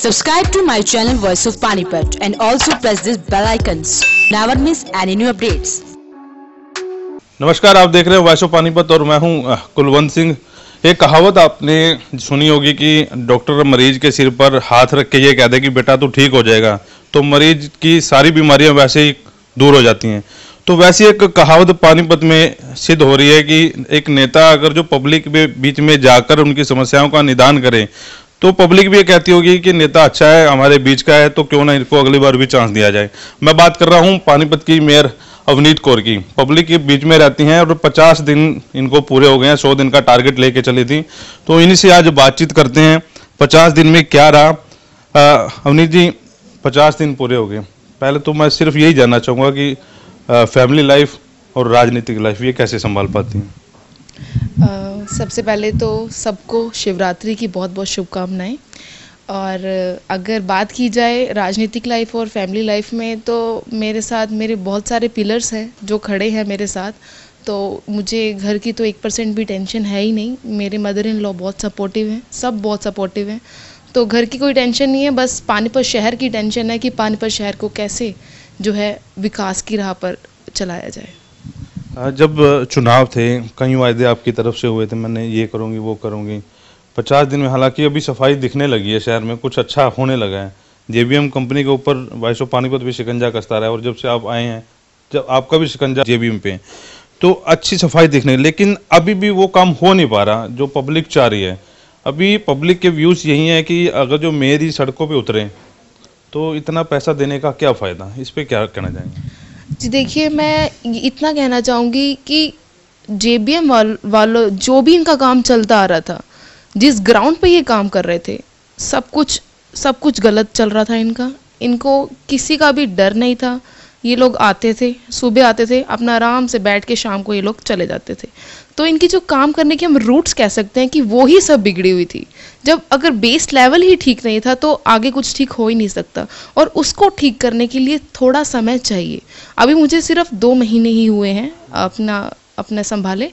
Subscribe to my channel Voice of Panipat and also press this bell icons. Never miss any new updates. नमस्कार, आप देख रहे हो voice of Panipat और मैं हूं कुलवंत सिंह। एक कहावत आपने सुनी होगी कि डॉक्टर मरीज के सिर पर हाथ रख के ये कह दे कि बेटा तू ठीक हो जाएगा, तो मरीज की सारी बीमारियां वैसे ही दूर हो जाती हैं। तो वैसी एक कहावत पानीपत में सिद्ध हो रही है कि एक नेता अगर जो पब्लिक के बीच में जाकर उनकी समस्याओं का निदान करे तो पब्लिक भी ये कहती होगी कि नेता अच्छा है, हमारे बीच का है, तो क्यों ना इनको अगली बार भी चांस दिया जाए। मैं बात कर रहा हूँ पानीपत की मेयर अवनीत कौर की। पब्लिक के बीच में रहती हैं और 50 दिन इनको पूरे हो गए हैं, 100 दिन का टारगेट लेके चली थी। तो इन्हीं से आज बातचीत करते हैं 50 दिन में क्या रहा। अवनीत जी, 50 दिन पूरे हो गए, पहले तो मैं सिर्फ यही जानना चाहूँगा कि फैमिली लाइफ और राजनीतिक लाइफ ये कैसे संभाल पाती हैं? सबसे पहले तो सबको शिवरात्रि की बहुत बहुत शुभकामनाएं। और अगर बात की जाए राजनीतिक लाइफ और फैमिली लाइफ में, तो मेरे साथ मेरे बहुत सारे पिलर्स हैं जो खड़े हैं मेरे साथ। तो मुझे घर की तो 1% भी टेंशन है ही नहीं। मेरे मदर इन लॉ बहुत सपोर्टिव हैं, सब बहुत सपोर्टिव हैं, तो घर की कोई टेंशन नहीं है। बस पानीपत शहर की टेंशन है कि पानीपत शहर को कैसे जो है विकास की राह पर चलाया जाए। जब चुनाव थे कई वायदे आपकी तरफ से हुए थे, मैंने ये करूँगी वो करूँगी। 50 दिन में हालांकि अभी सफाई दिखने लगी है, शहर में कुछ अच्छा होने लगा है। जेबीएम कंपनी के ऊपर वॉइस ऑफ पानीपत भी शिकंजा कसता रहा है और जब से आप आए हैं जब आपका भी शिकंजा जेबीएम पे, तो अच्छी सफाई दिखने, लेकिन अभी भी वो काम हो नहीं पा रहा जो पब्लिक चाह रही है। अभी पब्लिक के व्यूज़ यही है कि अगर जो मेयर ही सड़कों पर उतरे तो इतना पैसा देने का क्या फ़ायदा। इस पर क्या कहना चाहेंगे? जी देखिए, मैं इतना कहना चाहूँगी कि जेबीएम वालों जो भी इनका काम चलता आ रहा था, जिस ग्राउंड पे ये काम कर रहे थे, सब कुछ गलत चल रहा था इनको किसी का भी डर नहीं था। ये लोग आते थे, सुबह आते थे, अपना आराम से बैठ के शाम को ये लोग चले जाते थे। तो इनकी जो काम करने की हम रूट्स कह सकते हैं कि वो ही सब बिगड़ी हुई थी। जब अगर बेस लेवल ही ठीक नहीं था तो आगे कुछ ठीक हो ही नहीं सकता, और उसको ठीक करने के लिए थोड़ा समय चाहिए। अभी मुझे सिर्फ 2 महीने ही हुए हैं अपना संभाले,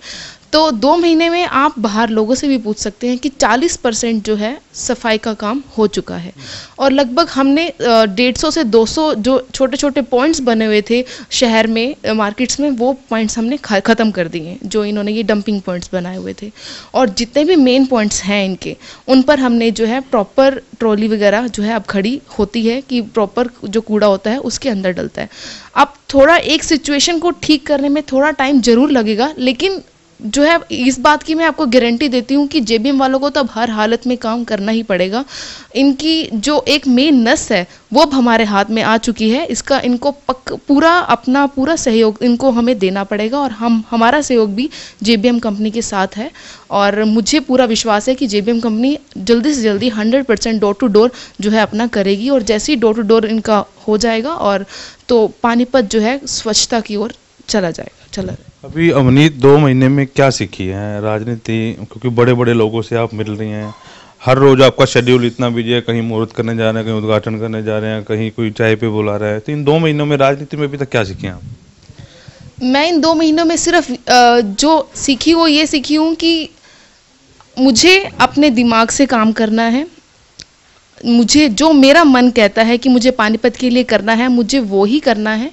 तो 2 महीने में आप बाहर लोगों से भी पूछ सकते हैं कि 40% जो है सफाई का काम हो चुका है। और लगभग हमने 150 से 200 जो छोटे छोटे पॉइंट्स बने हुए थे शहर में, मार्केट्स में, वो पॉइंट्स हमने ख़त्म कर दिए जो इन्होंने ये डंपिंग पॉइंट्स बनाए हुए थे। और जितने भी मेन पॉइंट्स हैं इनके, उन पर हमने जो है प्रॉपर ट्रॉली वगैरह जो है अब खड़ी होती है कि प्रॉपर जो कूड़ा होता है उसके अंदर डलता है। अब थोड़ा एक सिचुएशन को ठीक करने में थोड़ा टाइम ज़रूर लगेगा, लेकिन जो है इस बात की मैं आपको गारंटी देती हूँ कि जेबीएम वालों को तो अब हर हालत में काम करना ही पड़ेगा। इनकी जो एक मेन नस है वो अब हमारे हाथ में आ चुकी है। इसका इनको पूरा सहयोग इनको हमें देना पड़ेगा, और हमारा सहयोग भी जेबीएम कंपनी के साथ है। और मुझे पूरा विश्वास है कि जेबीएम कंपनी जल्दी से जल्दी 100% डोर टू डोर जो है अपना करेगी, और जैसे ही डोर टू डोर इनका हो जाएगा और तो पानीपत जो है स्वच्छता की ओर चला जाएगा। अभी अवनीत 2 महीने में क्या सीखी है राजनीति, क्योंकि बड़े बड़े लोगों से आप मिल रही हैं, हर रोज आपका शेड्यूल इतना बिजी है, कहीं मुहूर्त करने जा रहे हैं, कहीं उद्घाटन करने जा रहे हैं, कहीं कोई चाय पे बुला रहा है, तो इन 2 महीनों में राजनीति में अभी तक क्या सीखी हैं आप? मैं इन 2 महीनों में सिर्फ जो सीखी वो ये सीखी हूँ कि मुझे अपने दिमाग से काम करना है। मुझे जो मेरा मन कहता है कि मुझे पानीपत के लिए करना है, मुझे वो ही करना है।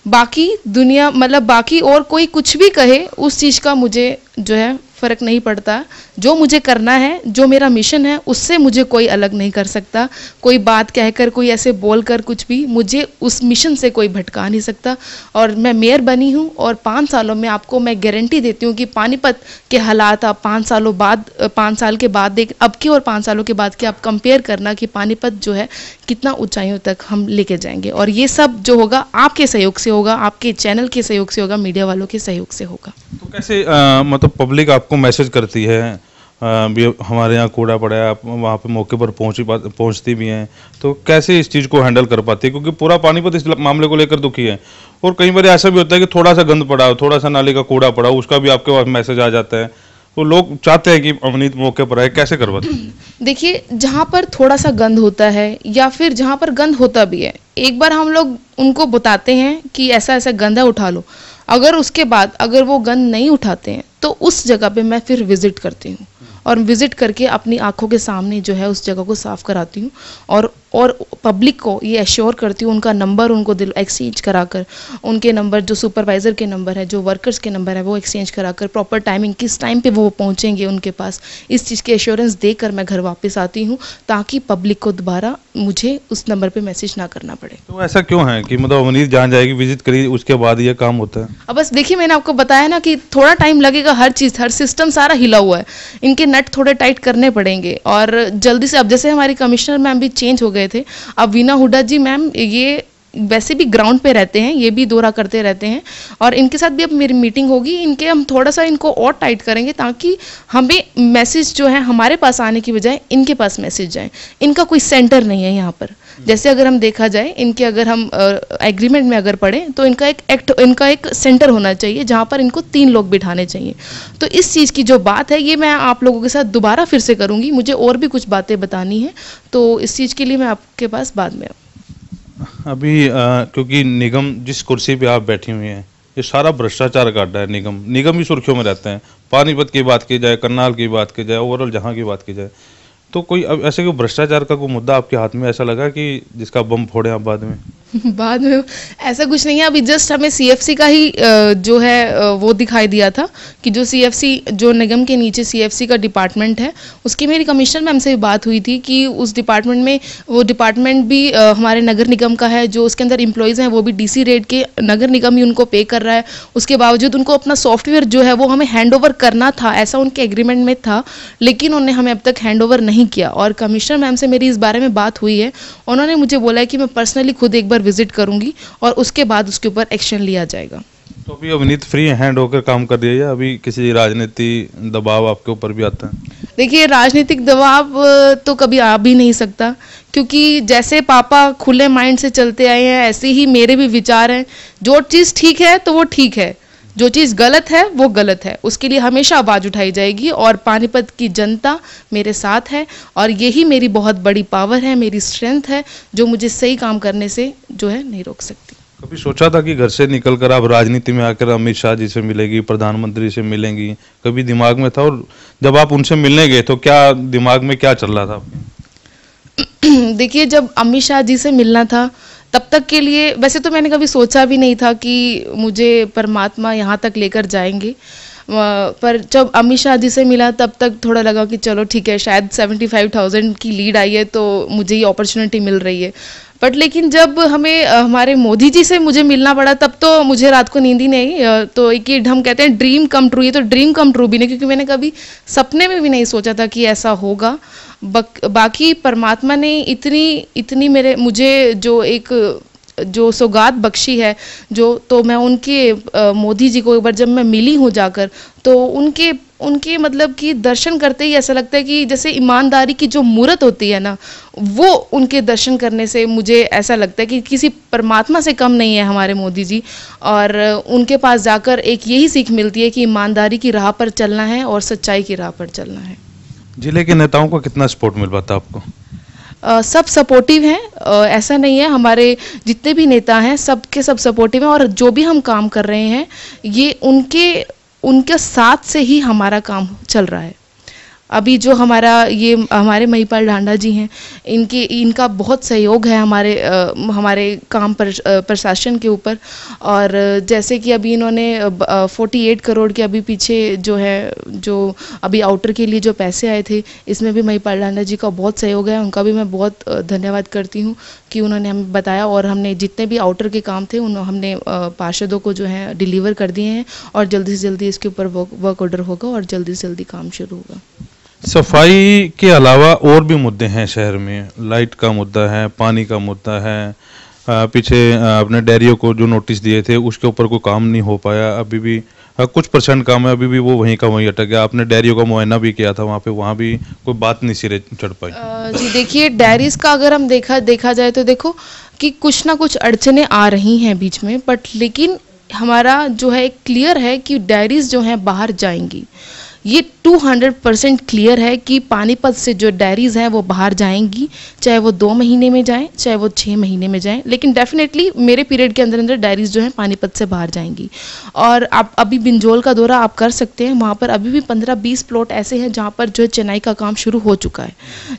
बाकी दुनिया मतलब बाकी और कोई कुछ भी कहे उस चीज़ का मुझे जो है फ़र्क नहीं पड़ता। जो मुझे करना है, जो मेरा मिशन है, उससे मुझे कोई अलग नहीं कर सकता। कोई बात कहकर, कोई ऐसे बोलकर कुछ भी मुझे उस मिशन से कोई भटका नहीं सकता। और मैं मेयर बनी हूँ, और 5 सालों में आपको मैं गारंटी देती हूँ कि पानीपत के हालात आप 5 साल के बाद देख, अब के और 5 सालों के बाद के आप कंपेयर करना कि पानीपत जो है कितना ऊंचाइयों तक हम लेके जाएंगे। और ये सब जो होगा आपके सहयोग से होगा, आपके चैनल के सहयोग से होगा, मीडिया वालों के सहयोग से होगा। तो कैसे मतलब पब्लिक आपको मैसेज करती है, भी हमारे यहाँ कूड़ा पड़ा है, आप वहाँ पे मौके पर पहुँचती भी हैं, तो कैसे इस चीज़ को हैंडल कर पाती है? क्योंकि पूरा पानीपत इस मामले को लेकर दुखी है, और कई बार ऐसा भी होता है कि थोड़ा सा गंद पड़ा हो, थोड़ा सा नाले का कूड़ा पड़ा हो, उसका भी आपके पास मैसेज आ जाता है, तो लोग चाहते हैं कि अवनीत मौके पर आए। कैसे करवाते हैं? देखिए, जहाँ पर थोड़ा सा गंद होता है या फिर जहाँ पर गंद होता भी है, एक बार हम लोग उनको बताते हैं कि ऐसा ऐसा गंद है, उठा लो। अगर उसके बाद अगर वो गंद नहीं उठाते हैं तो उस जगह पे मैं फिर विजिट करती हूँ। और विजिट करके अपनी आंखों के सामने जो है उस जगह को साफ कराती हूँ और पब्लिक को ये एश्योर करती हूँ, उनका नंबर उनको एक्सचेंज कराकर, उनके नंबर जो सुपरवाइज़र के नंबर है, जो वर्कर्स के नंबर है वो एक्सचेंज कराकर, प्रॉपर टाइमिंग किस टाइम पे वो पहुँचेंगे उनके पास, इस चीज़ की एश्योरेंस देकर मैं घर वापस आती हूँ, ताकि पब्लिक को दोबारा मुझे उस नंबर पे मैसेज ना करना पड़े। तो ऐसा क्यों है कि मतलब अवनीत जहाँ जाएगी विजिट करी उसके बाद ये काम होता है? अब बस देखिए, मैंने आपको बताया ना कि थोड़ा टाइम लगेगा, हर चीज़, हर सिस्टम सारा हिला हुआ है, इनके नट थोड़े टाइट करने पड़ेंगे और जल्दी से। अब जैसे हमारी कमिश्नर मैम भी चेंज हो गए थे, अब वीना हुड्डा जी मैम ये वैसे भी ग्राउंड पे रहते हैं, ये भी दौरा करते रहते हैं और इनके साथ भी अब मेरी मीटिंग होगी, इनके हम थोड़ा सा इनको और टाइट करेंगे ताकि हमें मैसेज जो है हमारे पास आने की बजाय इनके पास मैसेज जाए। इनका कोई सेंटर नहीं है यहाँ पर, जैसे अगर हम देखा जाए इनके, अगर हम एग्रीमेंट में अगर पढ़ें तो इनका एक सेंटर होना चाहिए जहाँ पर इनको 3 लोग बिठाने चाहिए। तो इस चीज़ की जो बात है ये मैं आप लोगों के साथ दोबारा फिर से करूँगी, मुझे और भी कुछ बातें बतानी है, तो इस चीज़ के लिए मैं आपके पास बाद में। अभी क्योंकि निगम जिस कुर्सी पे आप बैठी हुई हैं ये सारा भ्रष्टाचार का अड्डा है, निगम ही सुर्खियों में रहते हैं। पानीपत की बात की जाए, करनाल की बात की जाए, ओवरऑल जहाँ की बात की जाए, तो कोई अब ऐसे कोई भ्रष्टाचार का कोई मुद्दा आपके हाथ में ऐसा लगा कि जिसका बम फोड़े आप बाद में? बाद में ऐसा कुछ नहीं है, अभी जस्ट हमें सीएफसी का ही जो है वो दिखाई दिया था कि जो सीएफसी, जो निगम के नीचे सीएफसी का डिपार्टमेंट है, उसकी मेरी कमिश्नर मैम से बात हुई थी कि उस डिपार्टमेंट में, वो डिपार्टमेंट भी हमारे नगर निगम का है, जो उसके अंदर एम्प्लॉयज़ हैं वो भी डीसी रेट के, नगर निगम ही उनको पे कर रहा है, उसके बावजूद उनको अपना सॉफ्टवेयर जो है वो हमें हैंड ओवर करना था, ऐसा उनके एग्रीमेंट में था, लेकिन उन्होंने हमें अब तक हैंड ओवर नहीं किया। और कमिश्नर मैम से मेरी इस बारे में बात हुई है, उन्होंने मुझे बोला है कि मैं पर्सनली खुद एक बार विजिट करूंगी और उसके बाद उसके ऊपर एक्शन लिया जाएगा। तो अभी अवनीत फ्री हैंड होकर काम कर रही है या अभी किसी राजनीति दबाव आपके ऊपर भी आता है? देखिए, राजनीतिक दबाव तो कभी आ भी नहीं सकता, क्योंकि जैसे पापा खुले माइंड से चलते आए हैं ऐसे ही मेरे भी विचार हैं। जो चीज़ ठीक है तो वो ठीक है, जो चीज़ गलत है वो गलत है, उसके लिए हमेशा आवाज़ उठाई जाएगी और पानीपत की जनता मेरे साथ है और यही मेरी बहुत बड़ी पावर है, मेरी स्ट्रेंथ है, जो मुझे सही काम करने से जो है नहीं रोक सकती। कभी सोचा था कि घर से निकलकर आप राजनीति में आकर अमित शाह जी से मिलेगी, प्रधानमंत्री से मिलेंगी, कभी दिमाग में था? और जब आप उनसे मिलने गए तो क्या दिमाग में क्या चल रहा था आपके? देखिए, जब अमित शाह जी से मिलना था तब तक के लिए वैसे तो मैंने कभी सोचा भी नहीं था कि मुझे परमात्मा यहाँ तक लेकर जाएंगे, पर जब अमित शाह जी से मिला तब तक थोड़ा लगा कि चलो ठीक है, शायद 75,000 की लीड आई है तो मुझे ये अपॉर्चुनिटी मिल रही है। बट लेकिन जब हमें हमारे मोदी जी से मुझे मिलना पड़ा तब तो मुझे रात को नींद ही नहीं। तो एक ही हम कहते हैं ड्रीम कम ट्रू, ये तो ड्रीम कम ट्रू भी नहीं, क्योंकि मैंने कभी सपने में भी नहीं सोचा था कि ऐसा होगा। बाकी परमात्मा ने इतनी मुझे जो सौगात बख्शी है, तो मैं उनके मोदी जी को एक बार जब मैं मिली हूँ जाकर, तो उनके मतलब कि दर्शन करते ही ऐसा लगता है कि जैसे ईमानदारी की जो मूरत होती है ना, वो उनके दर्शन करने से मुझे ऐसा लगता है कि किसी परमात्मा से कम नहीं है हमारे मोदी जी। और उनके पास जाकर एक यही सीख मिलती है कि ईमानदारी की राह पर चलना है और सच्चाई की राह पर चलना है। जिले के नेताओं को कितना सपोर्ट मिल पाता आपको? सब सपोर्टिव हैं, ऐसा नहीं है, हमारे जितने भी नेता हैं सबके सब सपोर्टिव हैं और जो भी हम काम कर रहे हैं ये उनके साथ से ही हमारा काम चल रहा है। अभी जो हमारे महिपाल ढांडा जी हैं, इनका बहुत सहयोग है हमारे काम पर प्रशासन के ऊपर। और जैसे कि अभी इन्होंने 48 करोड़ के अभी पीछे जो अभी आउटर के लिए जो पैसे आए थे, इसमें भी महिपाल ढांडा जी का बहुत सहयोग है। उनका भी मैं बहुत धन्यवाद करती हूँ कि उन्होंने हमें बताया और हमने जितने भी आउटर के काम थे हमने पार्षदों को जो है डिलीवर कर दिए हैं और जल्दी से जल्दी इसके ऊपर वर्क ऑर्डर होगा और जल्दी से जल्दी काम शुरू होगा। सफाई के अलावा और भी मुद्दे हैं शहर में, लाइट का मुद्दा है, पानी का मुद्दा है, पीछे अपने डेयरियों को जो नोटिस दिए थे उसके ऊपर कोई काम नहीं हो पाया, अभी भी कुछ % काम है, अभी भी वो वहीं का वहीं अटक गया। आपने डेयरियों का मुआयना भी किया था वहाँ भी कोई बात नहीं सिरे चढ़ पाई। जी देखिए, डेयरीज का अगर हम देखा जाए तो देखो कि कुछ ना कुछ अड़चने आ रही हैं बीच में, बट लेकिन हमारा जो है क्लियर है कि डेयरीज जो हैं बाहर जाएंगी। ये 200% क्लियर है कि पानीपत से जो डायरीज हैं वो बाहर जाएंगी, चाहे वो 2 महीने में जाएं, चाहे वो 6 महीने में जाएं, लेकिन डेफिनेटली मेरे पीरियड के अंदर अंदर डायरीज जो हैं पानीपत से बाहर जाएंगी। और आप अभी बिंजोल का दौरा आप कर सकते हैं, वहाँ पर अभी भी 15-20 प्लॉट ऐसे हैं जहाँ पर जो चेन्नई का काम शुरू हो चुका है,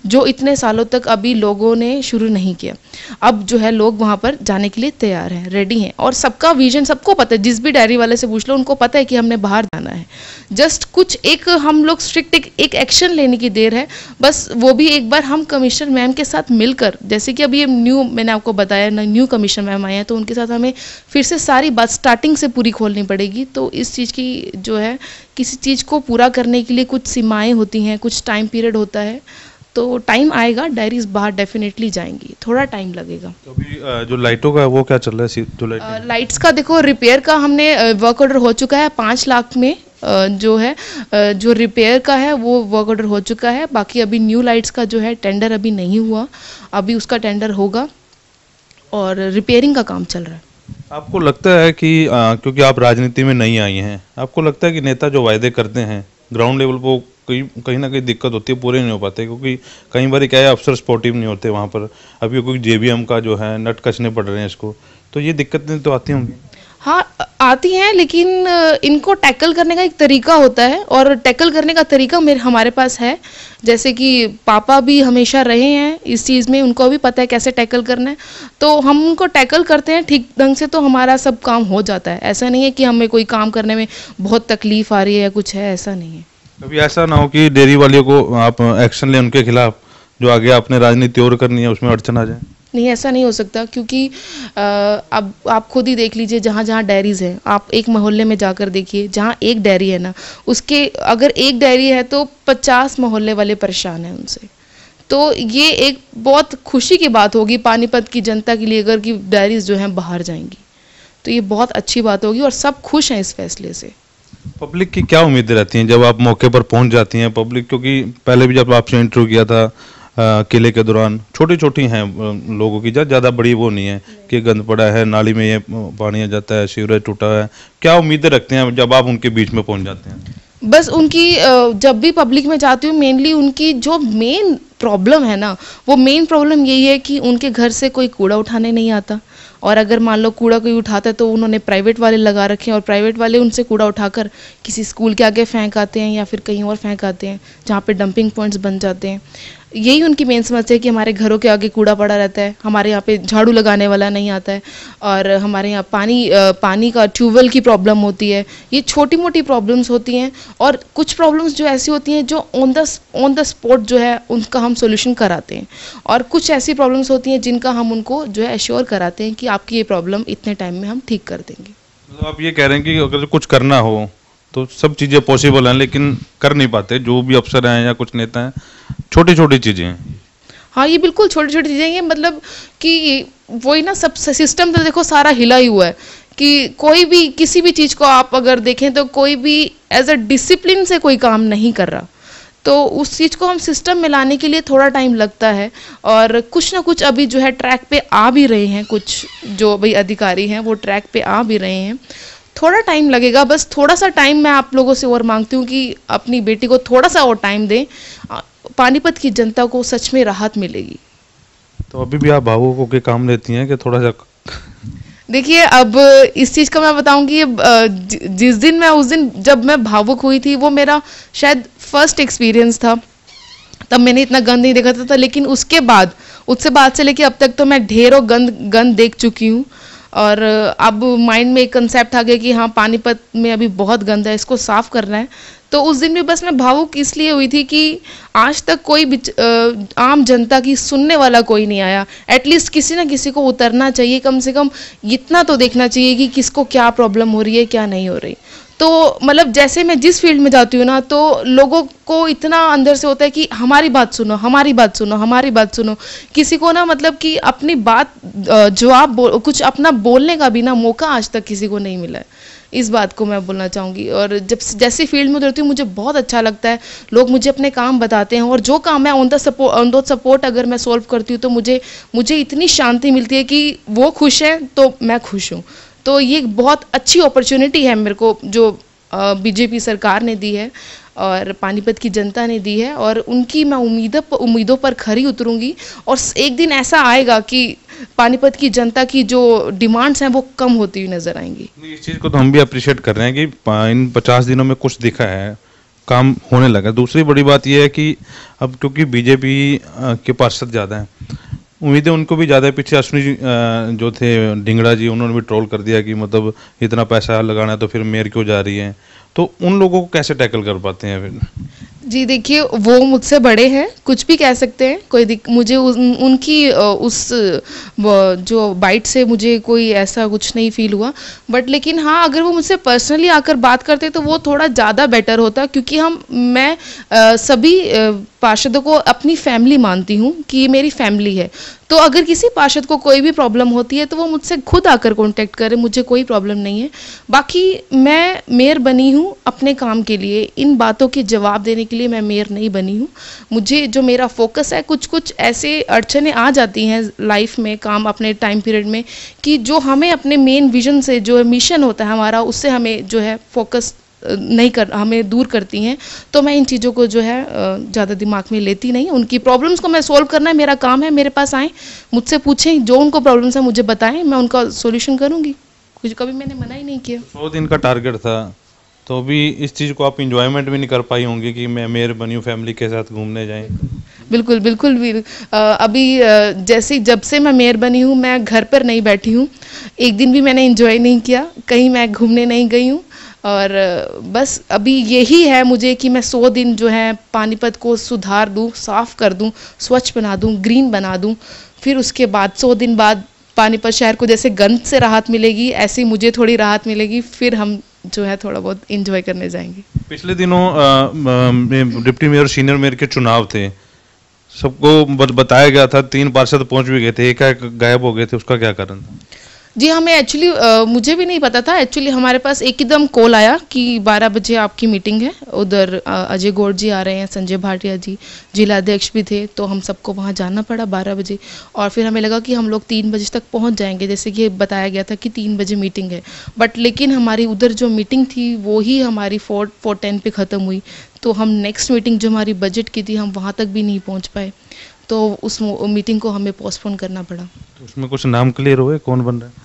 जो इतने सालों तक अभी लोगों ने शुरू नहीं किया। अब जो है लोग वहाँ पर जाने के लिए तैयार हैं, रेडी हैं, और सबका विजन सबको पता है, जिस भी डायरी वाले से पूछ लो उनको पता है कि हमने बाहर जाना है। जस्ट कुछ एक हम लोग स्ट्रिक्ट एक एक्शन लेने की देर है, बस वो भी एक बार हम कमिश्नर मैम के साथ मिलकर, जैसे कि अभी ये न्यू मैंने आपको बताया ना, न्यू कमिश्नर मैम आए हैं, तो उनके साथ हमें फिर से सारी बात स्टार्टिंग से पूरी खोलनी पड़ेगी। तो इस चीज़ की जो है, किसी चीज़ को पूरा करने के लिए कुछ सीमाएं होती हैं, कुछ टाइम पीरियड होता है, तो टाइम आएगा, डायरीज बाहर डेफिनेटली जाएंगी, थोड़ा टाइम लगेगा। तो अभी जो लाइटों का वो क्या चल रहा है? जो लाइट्स का देखो, रिपेयर का हमने वर्क ऑर्डर हो चुका है 5 लाख में, जो है जो रिपेयर का है वो वर्क ऑर्डर हो चुका है। बाकी अभी न्यू लाइट्स का जो है टेंडर अभी नहीं हुआ, अभी उसका टेंडर होगा और रिपेयरिंग का काम चल रहा है। आपको लगता है कि क्योंकि आप राजनीति में नहीं आई हैं, आपको लगता है कि नेता जो वायदे करते हैं ग्राउंड लेवल पर कहीं ना कहीं दिक्कत होती है, पूरे नहीं हो पाते? क्योंकि कई बार क्या है, अफसर सपोर्टिव नहीं होते वहाँ पर। अभी कोई जेबीएम का जो है नट कसने पड़ रहे हैं इसको, तो ये दिक्कतें तो आती होंगी। हाँ आती हैं, लेकिन इनको टैकल करने का एक तरीका होता है, और टैकल करने का तरीका हमारे पास है। जैसे कि पापा भी हमेशा रहे हैं इस चीज़ में, उनको भी पता है कैसे टैकल करना है, तो हम उनको टैकल करते हैं ठीक ढंग से, तो हमारा सब काम हो जाता है। ऐसा नहीं है कि हमें कोई काम करने में बहुत तकलीफ आ रही है या कुछ है, ऐसा नहीं है। कभी ऐसा ना हो कि डेयरी वालियों को आप एक्शन लें उनके खिलाफ, जो आगे आपने राजनीति और करनी है उसमें अड़चन आ जाए? नहीं, ऐसा नहीं हो सकता, क्योंकि अब आप खुद ही देख लीजिए, जहाँ जहाँ डायरीज हैं, आप एक मोहल्ले में जाकर देखिए, जहाँ एक डायरी है ना, उसके अगर एक डायरी है तो 50 मोहल्ले वाले परेशान हैं उनसे। तो ये एक बहुत खुशी की बात होगी पानीपत की जनता के लिए, अगर कि डायरीज जो हैं बाहर जाएंगी, तो ये बहुत अच्छी बात होगी और सब खुश हैं इस फैसले से। पब्लिक की क्या उम्मीदें रहती हैं जब आप मौके पर पहुंच जाती हैं? पब्लिक, क्योंकि पहले भी जब आपसे इंटरव्यू किया था किले के दौरान, छोटी छोटी हैं लोगों की, ज़्यादा बड़ी वो नहीं है कि गंद पड़ा है, नाली में ये पानी आ जाता है, सीवरेज टूटा है। क्या उम्मीदें रखते हैं जब आप उनके बीच में पहुंच जाते हैं? बस उनकी जब भी पब्लिक में जाती हूँ, मेनली उनकी जो मेन प्रॉब्लम है ना, वो मेन प्रॉब्लम यही है कि उनके घर से कोई कूड़ा उठाने नहीं आता, और अगर मान लो कूड़ा कोई उठाता है तो उन्होंने प्राइवेट वाले लगा रखे हैं, और प्राइवेट वाले उनसे कूड़ा उठाकर किसी स्कूल के आगे फेंक आते हैं या फिर कहीं और फेंक आते हैं, जहाँ पे डंपिंग पॉइंट्स बन जाते हैं। यही उनकी मेन समस्या है कि हमारे घरों के आगे कूड़ा पड़ा रहता है, हमारे यहाँ पे झाड़ू लगाने वाला नहीं आता है, और हमारे यहाँ पानी का ट्यूबवेल की प्रॉब्लम होती है। ये छोटी मोटी प्रॉब्लम्स होती हैं, और कुछ प्रॉब्लम्स जो ऐसी होती हैं जो ऑन द स्पॉट जो है उनका हम सोल्यूशन कराते हैं, और कुछ ऐसी प्रॉब्लम्स होती हैं जिनका हम उनको जो है एश्योर कराते हैं कि आपकी ये प्रॉब्लम इतने टाइम में हम ठीक कर देंगे। मतलब आप ये कह रहे हैं कि अगर कुछ करना हो तो सब चीज़ें पॉसिबल हैं, लेकिन कर नहीं पाते जो भी अफसर हैं या कुछ नेता हैं, छोटी छोटी चीज़ें हैं। हाँ, ये बिल्कुल छोटी छोटी चीज़ें हैं, मतलब कि वही ना, सब सिस्टम तो देखो सारा हिला ही हुआ है, कि कोई भी किसी भी चीज़ को आप अगर देखें तो कोई भी एज अ डिसिप्लिन से कोई काम नहीं कर रहा, तो उस चीज़ को हम सिस्टम में लाने के लिए थोड़ा टाइम लगता है, और कुछ ना कुछ अभी जो है ट्रैक पे आ भी रहे हैं, कुछ जो भाई अधिकारी हैं वो ट्रैक पे आ भी रहे हैं। थोड़ा टाइम लगेगा, बस थोड़ा सा टाइम मैं आप लोगों से और मांगती हूँ कि अपनी बेटी को थोड़ा सा और टाइम दें, पानीपत की जनता को सच में राहत मिलेगी। तो अभी भी आप भावुक होकर काम लेती हैं कि थोड़ा सा? देखिए, अब इस चीज़ का मैं बताऊंगी, जिस दिन मैं उस दिन जब मैं भावुक हुई थी वो मेरा शायद फर्स्ट एक्सपीरियंस था, तब मैंने इतना गंद नहीं देखा था, लेकिन उसके बाद से लेके अब तक तो मैं ढेरों गंद देख चुकी हूँ, और अब माइंड में एक कंसेप्ट आ गया कि हाँ, पानीपत में अभी बहुत गंद है, इसको साफ करना है। तो उस दिन भी बस मैं भावुक इसलिए हुई थी कि आज तक कोई आम जनता की सुनने वाला कोई नहीं आया। एटलीस्ट किसी ना किसी को उतरना चाहिए, कम से कम इतना तो देखना चाहिए कि किसको क्या प्रॉब्लम हो रही है, क्या नहीं हो रही। तो मतलब जैसे मैं जिस फील्ड में जाती हूँ ना, तो लोगों को इतना अंदर से होता है कि हमारी बात सुनो, हमारी बात सुनो, हमारी बात सुनो। किसी को ना मतलब कि अपनी बात कुछ अपना बोलने का भी ना मौका आज तक किसी को नहीं मिला है। इस बात को मैं बोलना चाहूँगी। और जब जैसी फील्ड में उतरती हूँ मुझे बहुत अच्छा लगता है, लोग मुझे अपने काम बताते हैं, और जो काम मैं ऑन द सपोर्ट अगर मैं सॉल्व करती हूँ तो मुझे इतनी शांति मिलती है कि वो खुश हैं तो मैं खुश हूँ। तो ये बहुत अच्छी अपॉर्चुनिटी है मेरे को जो बीजेपी सरकार ने दी है। और पानीपत की जनता ने दी है, और उनकी मैं उम्मीदों पर खरी उतरूंगी। और एक दिन ऐसा आएगा कि पानीपत की जनता की जो डिमांड्स हैं वो कम होती हुई नजर आएंगी। इस चीज़ को तो हम भी अप्रिशिएट कर रहे हैं कि इन 50 दिनों में कुछ दिखा है, काम होने लगा। दूसरी बड़ी बात यह है कि अब क्योंकि बीजेपी के पार्षद ज़्यादा हैं, उम्मीदें उनको भी ज़्यादा है। पीछे अश्विनी जी जो थे ढिंगड़ा जी, उन्होंने भी ट्रोल कर दिया कि मतलब इतना पैसा लगाना है तो फिर मेयर क्यों जा रही है। तो उन लोगों को कैसे टैकल कर पाते हैं फिर? जी देखिए, वो मुझसे बड़े हैं, कुछ भी कह सकते हैं, मुझे उनकी जो बाइट से मुझे कोई ऐसा कुछ नहीं फील हुआ। बट लेकिन हाँ, अगर वो मुझसे पर्सनली आकर बात करते तो वो थोड़ा ज़्यादा बेटर होता, क्योंकि मैं सभी पार्षदों को अपनी फैमिली मानती हूँ कि ये मेरी फैमिली है। तो अगर किसी पार्षद को कोई भी प्रॉब्लम होती है तो वो मुझसे खुद आकर कांटेक्ट करे, मुझे कोई प्रॉब्लम नहीं है। बाकी मैं मेयर बनी हूँ अपने काम के लिए, इन बातों के जवाब देने के लिए मैं मेयर नहीं बनी हूँ। मुझे जो मेरा फोकस है, कुछ ऐसे अड़चने आ जाती हैं लाइफ में, काम अपने टाइम पीरियड में, कि जो हमें अपने मेन विजन से, जो मिशन होता है हमारा, उससे हमें जो है फोकस हमें दूर करती हैं। तो मैं इन चीज़ों को जो है ज़्यादा दिमाग में लेती नहीं। उनकी प्रॉब्लम्स को मैं सोल्व करना है मेरा काम है। मेरे पास आएँ, मुझसे पूछें, जो उनको प्रॉब्लम्स है मुझे बताएं, मैं उनका सॉल्यूशन करूंगी। कुछ कभी मैंने मना ही नहीं किया। 100 दिन का टारगेट था, तो भी इस चीज़ को आप इंजॉयमेंट भी नहीं कर पाई होंगी कि मैं मेयर बनी हूँ, फैमिली के साथ घूमने जाएं। बिल्कुल बिल्कुल भी। अभी जैसे जब से मैं मेयर बनी हूँ, मैं घर पर नहीं बैठी हूँ, एक दिन भी मैंने एंजॉय नहीं किया, कहीं मैं घूमने नहीं गई हूँ। और बस अभी यही है मुझे कि मैं 100 दिन जो है पानीपत को सुधार दूँ, साफ़ कर दूँ, स्वच्छ बना दूँ, ग्रीन बना दूँ। फिर उसके बाद 100 दिन बाद पानीपत शहर को जैसे गंद से राहत मिलेगी, ऐसे ही मुझे थोड़ी राहत मिलेगी, फिर हम जो है थोड़ा बहुत एंजॉय करने जाएंगे। पिछले दिनों डिप्टी मेयर, सीनियर मेयर के चुनाव थे, सबको बताया गया था, 3 पार्षद पहुंच भी गए थे, एक गायब हो गए थे, उसका क्या कारण था? जी, हमें एक्चुअली मुझे भी नहीं पता था। एक्चुअली हमारे पास एकदम कॉल आया कि 12 बजे आपकी मीटिंग है, उधर अजय गौड़ जी आ रहे हैं, संजय भाटिया जी जिला अध्यक्ष भी थे, तो हम सबको वहाँ जाना पड़ा 12 बजे। और फिर हमें लगा कि हम लोग 3 बजे तक पहुँच जाएंगे, जैसे कि बताया गया था कि 3 बजे मीटिंग है। बट लेकिन हमारी उधर जो मीटिंग थी वो ही हमारी 4:10 पे ख़त्म हुई। तो हम नेक्स्ट मीटिंग जो हमारी बजट की थी, हम वहाँ तक भी नहीं पहुँच पाए, तो उस मीटिंग को हमें पोस्टपोन करना पड़ा। तो उसमें कुछ नाम क्लियर हुए, कौन बन रहा है?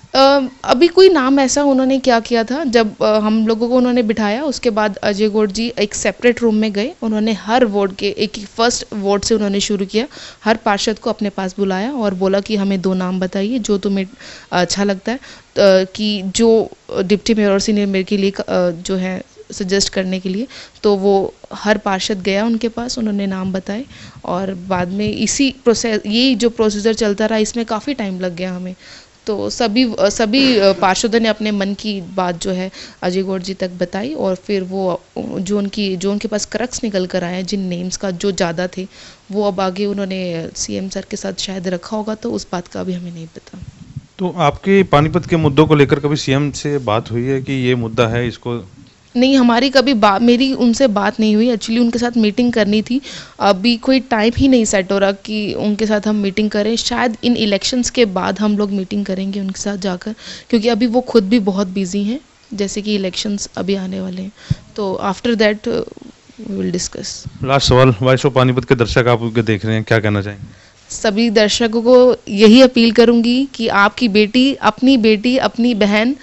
अभी कोई नाम ऐसा उन्होंने क्या किया था, जब हम लोगों को उन्होंने बिठाया, उसके बाद अजय गौड़ जी एक सेपरेट रूम में गए, उन्होंने हर वार्ड के एक फर्स्ट वार्ड से उन्होंने शुरू किया, हर पार्षद को अपने पास बुलाया और बोला कि हमें 2 नाम बताइए जो तुम्हें अच्छा लगता है, कि जो डिप्टी मेयर और सीनियर मेयर के लिए जो है सजेस्ट करने के लिए। तो वो हर पार्षद गया उनके पास, उन्होंने नाम बताए, और बाद में इसी प्रोसेस, ये जो प्रोसीजर चलता रहा, इसमें काफ़ी टाइम लग गया हमें। तो सभी पार्षदों ने अपने मन की बात जो है अजय गौड़ जी तक बताई, और फिर वो जो उनके पास क्रक्स निकल कर आए, जिन नेम्स का जो ज़्यादा थे, वो अब आगे उन्होंने सीएम सर के साथ शायद रखा होगा, तो उस बात का भी हमें नहीं पता। तो आपके पानीपत के मुद्दों को लेकर कभी सीएम से बात हुई है कि ये मुद्दा है, इसको? नहीं, हमारी कभी मेरी उनसे बात नहीं हुई। एक्चुअली उनके साथ मीटिंग करनी थी, अभी कोई टाइम ही नहीं सेट हो रहा कि उनके साथ हम मीटिंग करें। शायद इन इलेक्शंस के बाद हम लोग मीटिंग करेंगे उनके साथ जाकर, क्योंकि अभी वो खुद भी बहुत बिजी हैं, जैसे कि इलेक्शंस अभी आने वाले हैं, तो after that we will discuss. Last सवाल, वॉइस ऑफ पानीपत के दर्शक आपको देख रहे हैं, क्या कहना चाहेंगे? सभी दर्शकों को यही अपील करूंगी कि आपकी बेटी, अपनी बहन,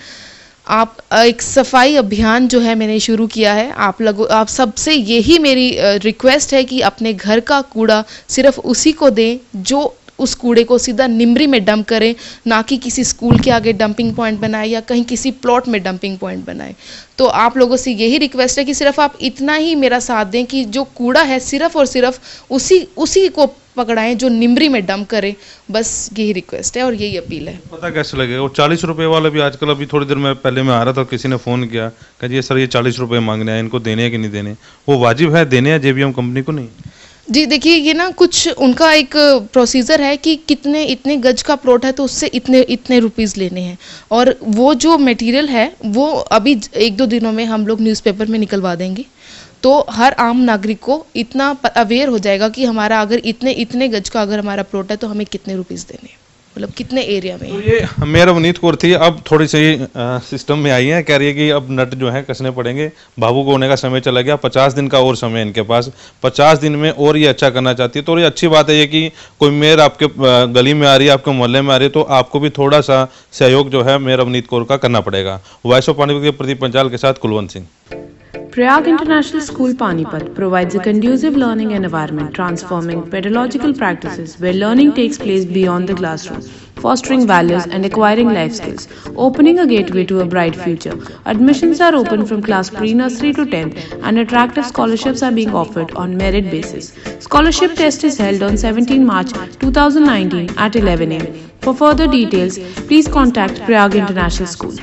आप एक सफाई अभियान जो है मैंने शुरू किया है, आप सबसे यही मेरी रिक्वेस्ट है कि अपने घर का कूड़ा सिर्फ उसी को दें जो उस कूड़े को सीधा निमरी में डंप करें, ना कि किसी स्कूल के आगे डंपिंग पॉइंट बनाए या कहीं किसी प्लॉट में डंपिंग पॉइंट बनाए। तो आप लोगों से यही रिक्वेस्ट है कि सिर्फ आप इतना ही मेरा साथ दें कि जो कूड़ा है सिर्फ और सिर्फ उसी को पकड़ाएं जो निमरी में डंप करे, बस यही रिक्वेस्ट है और यही अपील है। पता कैसे लगेगा? वो 40 रुपए वाला भी आजकल, अभी थोड़ी देर में पहले मैं आ रहा था, किसी ने फ़ोन किया, कहा जी सर ये 40 रुपए मांगने हैं, इनको देने हैं कि नहीं देने? वो वाजिब है देने हैं जेबीएम कंपनी को? नहीं जी, देखिए ये ना कुछ उनका एक प्रोसीजर है कि इतने गज का प्लॉट है तो उससे इतने रुपीस लेने हैं, और वो जो मटेरियल है वो अभी 1-2 दिनों में हम लोग न्यूज़पेपर में निकलवा देंगे, तो हर आम नागरिक को इतना अवेयर हो जाएगा कि हमारा अगर इतने गज का अगर हमारा प्लॉट है तो हमें कितने रुपीस देने हैं। मतलब कितने एरिया में तो ये मेयर अवनीत कौर थी, अब थोड़ी सी सिस्टम में आई है, कह रही है कि अब नट जो है कसने पड़ेंगे, भावुक होने का समय चला गया, 50 दिन का और समय इनके पास, 50 दिन में और ये अच्छा करना चाहती है। तो ये अच्छी बात है ये कि कोई मेयर आपके गली में आ रही है, आपके मोहल्ले में आ रही है, तो आपको भी थोड़ा सा सहयोग जो है मेयर अवनीत कौर का करना पड़ेगा। वॉइस ऑफ पानीपत के प्रदीप पंचाल के साथ Kulwant Singh. Prayag International School Panipat provides a conducive learning environment, transforming pedagogical practices where learning takes place beyond the classroom, fostering values and acquiring life skills, opening a gateway to a bright future. Admissions are open from class pre-nursery to 10th, and attractive scholarships are being offered on merit basis. Scholarship test is held on 17 March 2019 at 11 am. For further details, please contact Prayag International School.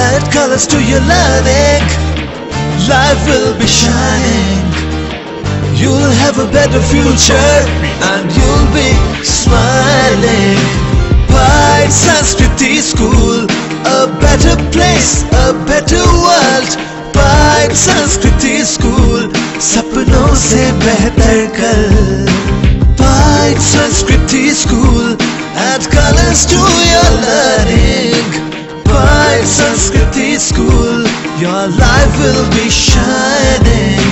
Add colors to your learning, life will be shining. You'll have a better future and you'll be smiling. Pride Sanskriti School, a better place, a better world. Pride Sanskriti School, सपनों से बेहतर कल. Pride Sanskriti School, add colors to your learning. Pride Sanskriti School, your life will be shining.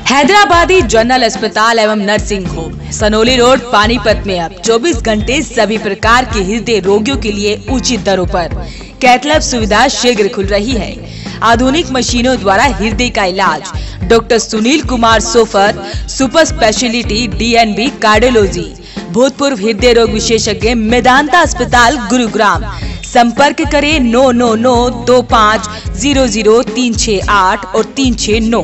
Hyderabadi general अस्पताल एवं nursing home Sanauli road Panipat में अब 24 घंटे सभी प्रकार के हृदय रोगियों के लिए उचित दरों पर कैथ सुविधा शीघ्र खुल रही है। आधुनिक मशीनों द्वारा हृदय का इलाज। Doctor Sunil Kumar so far, super speciality DNB cardiology, भूतपूर्व हृदय रोग विशेषज्ञ, मेदांता अस्पताल गुरुग्राम। संपर्क करें 9992500 368 और 369।